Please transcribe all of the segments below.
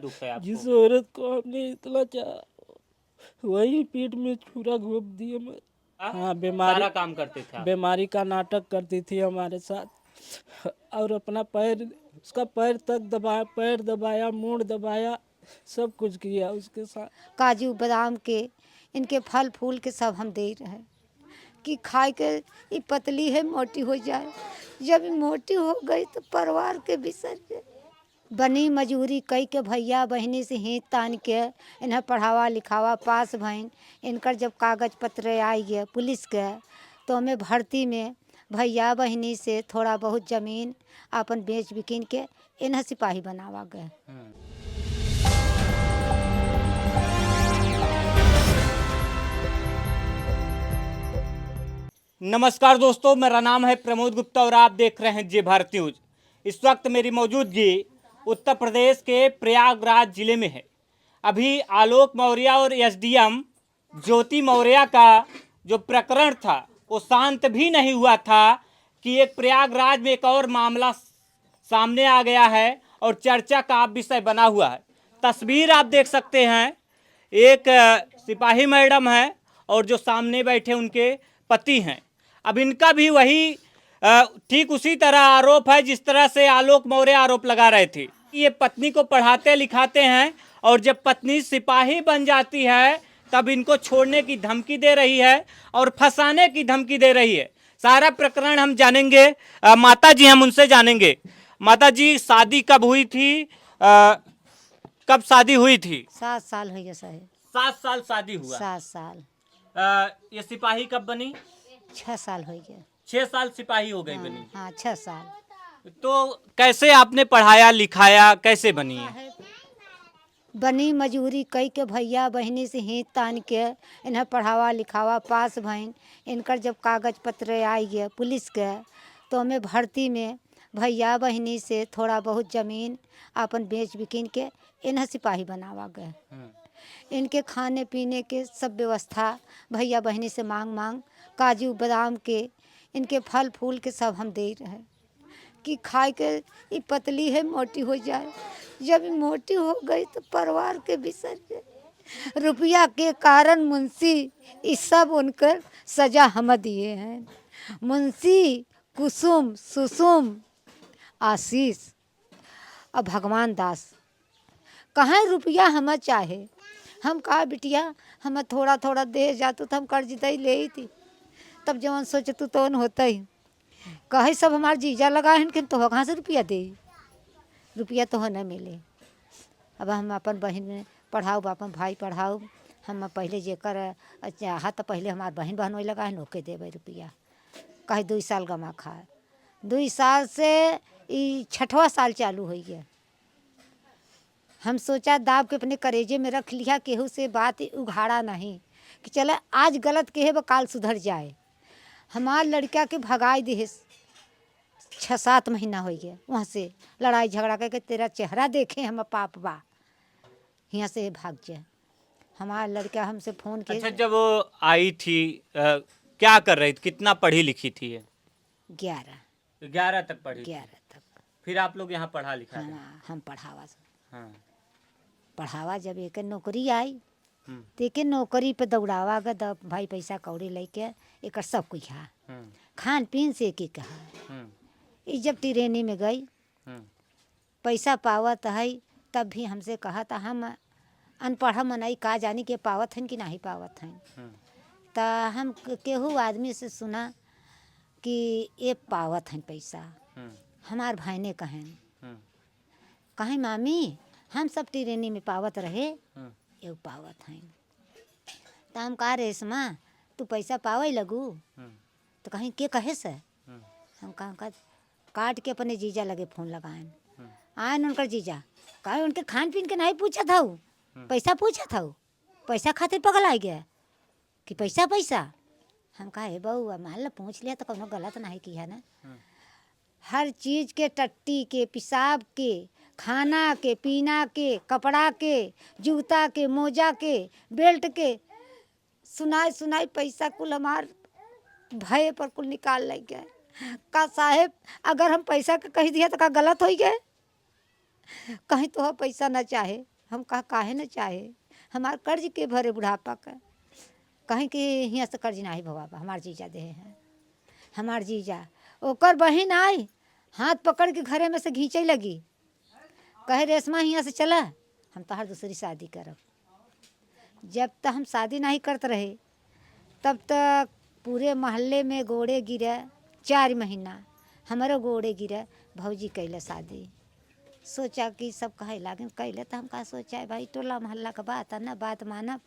दुख है जिस आपको? औरत को हमने इतना चाहा वही पीठ में छुरा घोंप दिए। मैं हाँ, सारा काम करते थे आप? बीमारी का नाटक करती थी हमारे साथ और अपना पैर, उसका पैर तक दबाया, पैर दबाया, मूंड दबाया, सब कुछ किया उसके साथ। काजू बादाम के इनके फल फूल के सब हम दे रहे हैं कि खाए के ये पतली है मोटी हो जाए। जब ये मोटी हो गई तो परिवार के बिसर गए। बनी मजूरी कई के भैया बहनी से हित तान के इन्हें पढ़ावा लिखावा पास भइन। इनकर जब कागज पत्र आई गए पुलिस के तो हमें भर्ती में भैया बहनी से थोड़ा बहुत ज़मीन अपन बेच बिकिन के इन्हें सिपाही बनावा गए। नमस्कार दोस्तों, मेरा नाम है प्रमोद गुप्ता और आप देख रहे हैं जी भारत न्यूज। इस वक्त मेरी मौजूदगी उत्तर प्रदेश के प्रयागराज जिले में है। अभी आलोक मौर्य और एसडीएम ज्योति मौर्य का जो प्रकरण था वो शांत भी नहीं हुआ था कि एक प्रयागराज में एक और मामला सामने आ गया है और चर्चा का विषय बना हुआ है। तस्वीर आप देख सकते हैं, एक सिपाही मैडम है और जो सामने बैठे उनके पति हैं। अब इनका भी वही ठीक उसी तरह आरोप है जिस तरह से आलोक मौर्य आरोप लगा रहे थे। ये पत्नी को पढ़ाते लिखाते हैं और जब पत्नी सिपाही बन जाती है तब इनको छोड़ने की धमकी दे रही है और फंसाने की धमकी दे रही है। सारा प्रकरण हम जानेंगे। माता जी हम उनसे जानेंगे। माता जी, शादी कब हुई थी? कब शादी हुई थी? 7 साल हो गया साहब। 7 साल शादी हुआ। 7 साल। ये सिपाही कब बनी? 6 साल हो गया। 6 साल सिपाही हो गई बनी। हाँ 6 साल। तो कैसे आपने पढ़ाया लिखाया, कैसे बनी है? बनी मजूरी कई के भैया बहनी से हित तान के इन्हें पढ़ावा लिखावा पास भइन। इनकर जब कागज पत्र आई गए पुलिस के तो हमें भर्ती में भैया बहनी से थोड़ा बहुत ज़मीन अपन बेच बिकिन के इन्हें सिपाही बनावा गए। इनके खाने पीने के सब व्यवस्था भैया बहनी से मांग काजू बादाम के इनके फल फूल के सब हम दे रहे हैं कि खाए के ये पतली है मोटी हो जाए। जब ये मोटी हो गई तो परिवार के बिसर गए। रुपया के कारण मुंशी ये सब उनकर सजा हम दिए हैं। मुंशी कुसुम सुसुम आशीष और भगवान दास कहाँ रुपया हम चाहे। हम कहा बिटिया हम थोड़ा थोड़ा दे जातू तो हम कर्ज दे ले ही थी। तब जवन सोचतू तो होता ही कहे सब हमारे जीजा लगा है कि तो कहाँ से रुपया दे। रुपया तो न मिले। अब हम अपन बहन में पढ़ाऊ अपन भाई पढ़ाऊ। हम पहले जेकर चाहा तो पहले हमारे बहन बहनोई लगा है ओके देवे रुपया। कहे 2 साल गमा खाए। 2 साल से 6वां साल चालू हो गया। हम सोचा दाब के अपने करेजे में रख लिया, केहू से बात उघाड़ा नहीं कि चले आज गलत कहे वो काल सुधर जाए। हमार लड़का के भगाई दे 6-7 महीना हो गया। वहाँ से लड़ाई झगड़ा करके तेरा चेहरा देखे हम पाप बा यहाँ से भाग जाए। हमारा लड़का हमसे फ़ोन के। अच्छा, जब वो आई थी क्या कर रही थी? कितना पढ़ी लिखी थी ये? 11 तक पढ़ी थी। 11 तक। फिर आप लोग यहाँ पढ़ा लिखा थे? हाँ हम पढ़ावा। हाँ। पढ़ावा जब एक नौकरी आई तो एक नौकरी पे दौड़ावा गया। भाई पैसा कौड़ी लेके एक सब कुछ खान पीन से एक कहा। जब ट्रेनी में गई पैसा पावत है तब भी हमसे कहा था हम अनपढ़ मनाई का जानी के पावत हैं कि नहीं पावत हैं। तो हम केहू आदमी से सुना कि ये पावत हैं पैसा। हमार भाई ने कहें मामी हम सब ट्रेनी में पावत रहे ये पावत हैं। तो हम कहा रेशमा तू पैसा पावे लगू? तो कहीं के कहे से हम कहा काट के अपने जीजा लगे फ़ोन लगाए। आयन उनकर जीजा कहे उनके खान पीन के नहीं पूछा था, पैसा पूछा था। पैसा खातिर पगल आ गया कि पैसा पैसा। हम कहा हे बहू मान लो पूछ लिया तो कोनो गलत नहीं किया ना। हर चीज़ के टट्टी के पेशाब के खाना के पीना के कपड़ा के जूता के मोजा के बेल्ट के सुनाई पैसा कुल हमार भय पर कुल निकाल ले गए। का साहेब अगर हम पैसा के कह दिया तो का गलत हो गए? कहीं तो पैसा न चाहे हम कहा काहे न चाहे, हमार कर्ज के भरे बुढ़ापा का, कहीं कि हियाँ से कर्ज नहीं भवाबा, हमार जीजा दे हैं, हमार जीजा। ओकर बहिन आई, हाथ पकड़ के घरे में से घींचे लगी, कहे रेशमा हियाँ से चला, हम तोहार दूसरी शादी करब। जब तक हम शादी नहीं करते रहे तब तक पूरे मोहल्ले में गोड़े गिरे, 4 महीना हमारे गोड़े गिरे, भौजी कैले शादी। सोचा कि सब कहे लागे कैले, तो हम कहा सोचा है भाई टोला मोहल्ला का बात है ना, बात मानब,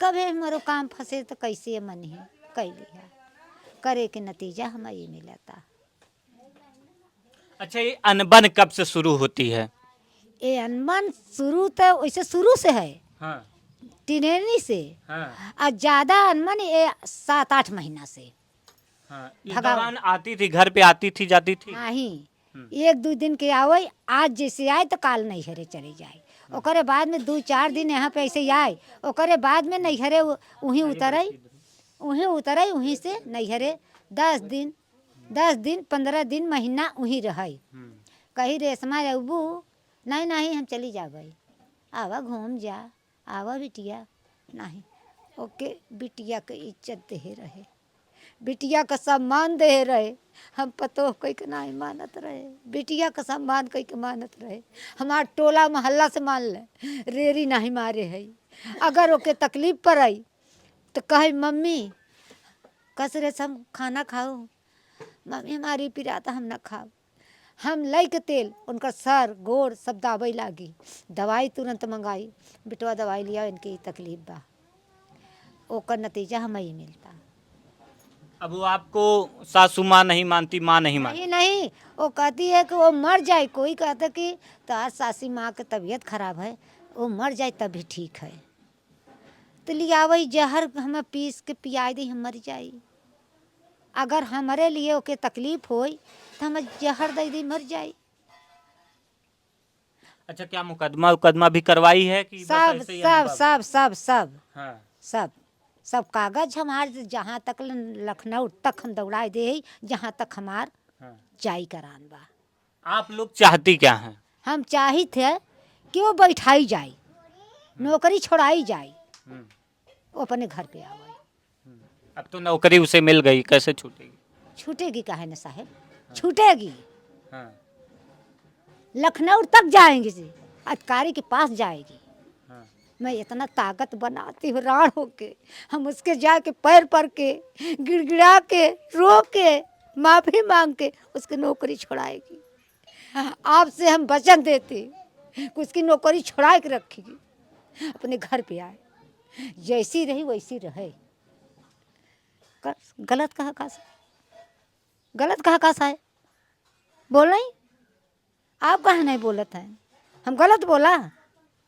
कभी हमारो काम फंसे तो कैसे मन है कैली है, करे के नतीजा हमें ये मिला था। अच्छा, ये अनबन कब से शुरू होती है? ये अनबन शुरू तो वैसे शुरू से है, हाँ टिनेनी से, हाँ और ज़्यादा अनबन ये 7-8 महीना से। हाँ। इस भगाओ। दौरान आती थी, घर पे आती थी, जाती थी? नहीं, 1-2 दिन के आवे, आज जैसे आए तो काल नैहरे चले जाए, ओकरे बाद में 2-4 दिन यहाँ पे ऐसे आए, ओकरे बाद में नैहरे वहीं उतरे वहीं से नैहरे 10 दिन 15 दिन महीना वहीं रहे। कही रेशमा अबू नहीं हम चली जाबे, आवा घूम जा, आवा बिटिया, नहीं ओके बिटिया के इज्जत दे रहे, बिटिया का सम्मान दे रहे, हम पतो कई के नहीं मानत रहे, बिटिया का सम्मान कई के मानत रहे। हमार टोला मोहल्ला से मान ले, रेरी नहीं मारे है, अगर ओके तकलीफ पड़ई तो कहे मम्मी कसरे से हम खाना खाओ, मम्मी हमारी पिराता हम न खाओ, हम लई के तेल उनका सर गोड़ सब दाबे लागी, दवाई तुरंत मंगाई, बिटवा दवाई लिया, इनकी तकलीफ बा, ओकर नतीजा हमें ही मिलता। अब वो आपको सासू माँ नहीं मानती, माँ नहीं मानती? नहीं, वो कहती है कि वो मर जाए, कोई कहता कि तार सासी माँ की तबीयत खराब है, वो मर जाए तब भी ठीक है, तो लिया वही जहर हमें पीस के पिया दी, हम मर जाए, अगर हमारे लिए ओके तकलीफ होई तो हम जहर दे दी मर जाए। अच्छा, क्या मुकदमा भी करवाई है कि बस सब ऐसे ही सब अनुभव? सब सब सब हाँ। सब कागज हमारे जहाँ तक लखनऊ तक हम दौड़ा दे, जहाँ तक हमार हाँ। जाई करान बा। आप लोग चाहती क्या हैं? हम चाही थे कि वो बैठाई जाए, नौकरी छोड़ाई जाए, वो अपने घर पे आवे। अब तो नौकरी उसे मिल गई, कैसे छूटेगी? छूटेगी काहे न साहब, छूटेगी, हाँ। लखनऊ तक जाएंगे जी, अधिकारी के पास जाएगी। हाँ। मैं इतना ताकत बनाती हूँ राड़ होके, हम उसके जाके पैर पर के गिड़गिड़ा के रो के माफ़ी मांग के उसकी नौकरी छोड़ाएगी। आपसे हम वचन देते कि उसकी नौकरी छोड़ा के रखेगी, अपने घर पे आए, जैसी रही वैसी रहे। गलत कहा कैसा है, बोल नहीं, आप कहाँ नहीं बोलत हैं, हम गलत बोला?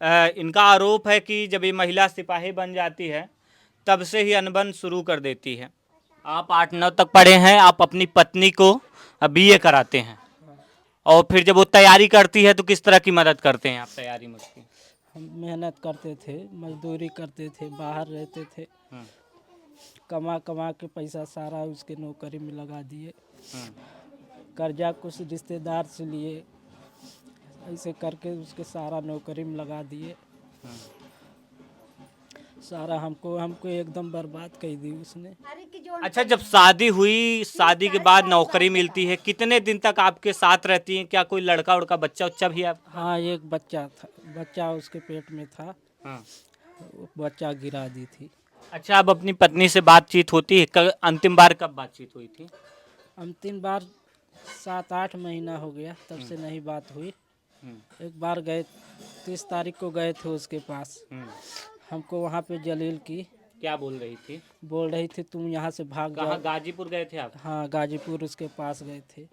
इनका आरोप है कि जब ये महिला सिपाही बन जाती है तब से ही अनबन शुरू कर देती है। आप 8-9 तक पढ़े हैं, आप अपनी पत्नी को बीए कराते हैं, और फिर जब वो तैयारी करती है तो किस तरह की मदद करते हैं आप तैयारी में उसकी? हम मेहनत करते थे, मजदूरी करते थे, बाहर रहते थे, कमा के पैसा सारा उसके नौकरी में लगा दिए, कर्जा कुछ रिश्तेदार से लिए, ऐसे करके उसके सारा नौकरी में लगा दिए, सारा हमको एकदम बर्बाद कर दी उसने। अच्छा, जब शादी हुई, शादी के बाद नौकरी मिलती है, कितने दिन तक आपके साथ रहती हैं? क्या कोई लड़का उड़का बच्चा भी आप? हाँ, एक बच्चा था, बच्चा उसके पेट में था, वो बच्चा गिरा दी थी। अच्छा, अब अपनी पत्नी से बातचीत होती है? अंतिम बार कब बातचीत हुई थी? अंतिम बार 7-8 महीना हो गया, तब से नहीं बात हुई। एक बार गए, 30 तारीख को गए थे उसके पास, हमको वहाँ पे जलील की। क्या बोल रही थी? बोल रही थी तुम यहाँ से भाग जाओ। गाजीपुर गए थे आप? हाँ, गाजीपुर उसके पास गए थे।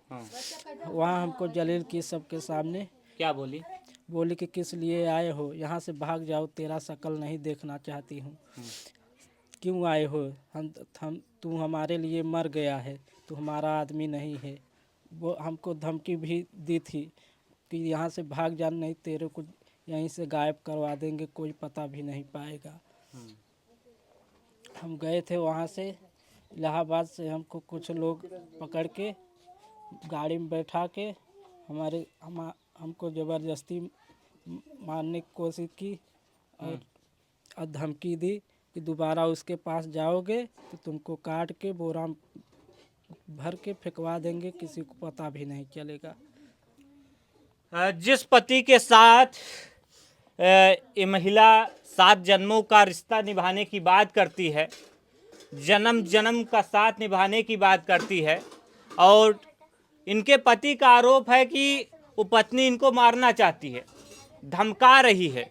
वहाँ हमको जलील की सबके सामने। क्या बोली? बोली कि किस लिए आए हो, यहाँ से भाग जाओ, तेरा शक्ल नहीं देखना चाहती हूँ। क्यों आए हो? हम तू हमारे लिए मर गया है, तू हमारा आदमी नहीं है। वो हमको धमकी भी दी थी कि यहाँ से भाग जाना, नहीं तेरे को यहीं से गायब करवा देंगे, कोई पता भी नहीं पाएगा। हम गए थे वहाँ से, इलाहाबाद से हमको कुछ लोग पकड़ के गाड़ी में बैठा के हमको ज़बरदस्ती मारने की कोशिश की और धमकी दी कि दोबारा उसके पास जाओगे तो तुमको काट के बोरा में भर के फेंकवा देंगे, किसी को पता भी नहीं चलेगा। जिस पति के साथ ये महिला 7 जन्मों का रिश्ता निभाने की बात करती है, जन्म जन्म का साथ निभाने की बात करती है, और इनके पति का आरोप है कि वो पत्नी इनको मारना चाहती है, धमका रही है।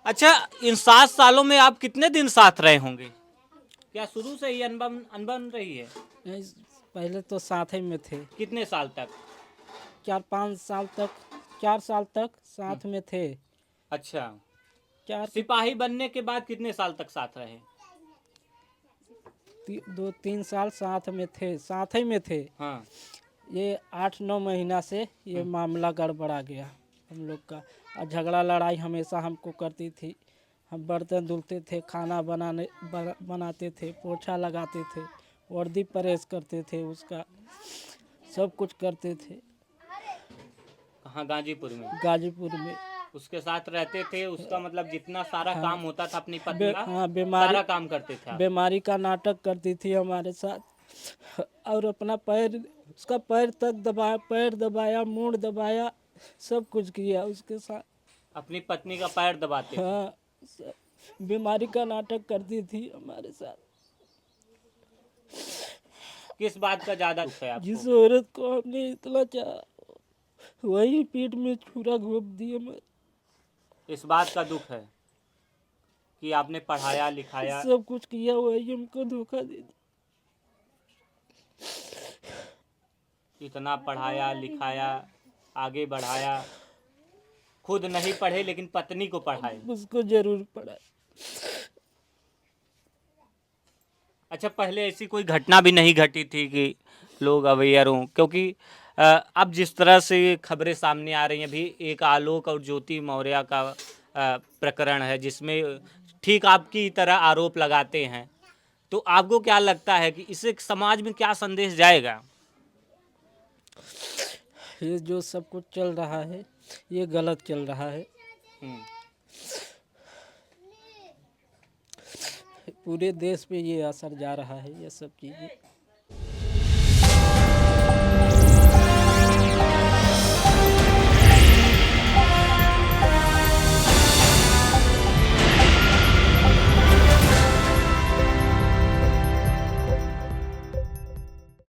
अच्छा, इन 7 सालों में आप कितने दिन साथ रहे होंगे? क्या शुरू से ही अनबन रही है? नहीं, पहले तो साथ ही में थे, कितने साल तक? 4-5 साल तक, 4 साल तक साथ में थे। अच्छा, 4 सिपाही बनने के बाद कितने साल तक साथ रहे? 2-3 साल साथ में थे, साथ ही में थे। हाँ। ये 8-9 महीना से ये मामला गड़बड़ा गया हम लोग का, और झगड़ा लड़ाई हमेशा हमको करती थी। हम बर्तन धुलते थे, खाना बनाते थे, पोछा लगाते थे, वर्दी प्रेस करते थे, उसका सब कुछ करते थे। कहाँ? गाजीपुर में? गाजीपुर में। उसके साथ रहते थे, उसका मतलब जितना सारा काम होता था अपनी पत्नी का, हाँ, सारा काम करते थे आप? बीमारी का नाटक करती थी हमारे साथ, और अपना पैर, उसका पैर तक दबाया, पैर दबाया, मूंड दबाया, सब कुछ किया उसके साथ। अपनी पत्नी का पैर दबाते थे? हाँ, बीमारी का नाटक करती थी हमारे साथ। किस बात का ज्यादा दुख है आपको? जिस औरत को हमने इतना चाहा वही पीठ में छुरा घोंप दिए। इस बात का दुख है कि आपने पढ़ाया लिखाया, सब कुछ किया, वही हमको धोखा दे दिया। इतना पढ़ाया लिखाया, आगे बढ़ाया, खुद नहीं पढ़े लेकिन पत्नी को पढ़ाए। उसको जरूर पड़ा। अच्छा, पहले ऐसी कोई घटना भी नहीं घटी थी कि लोग अवेयर हों? क्योंकि अब जिस तरह से खबरें सामने आ रही हैं, अभी एक आलोक और ज्योति मौर्य का प्रकरण है जिसमें ठीक आपकी तरह आरोप लगाते हैं, तो आपको क्या लगता है कि इससे समाज में क्या संदेश जाएगा? ये जो सब कुछ चल रहा है ये गलत चल रहा है। पूरे देश पे ये असर जा रहा है, ये सब चीज़ें।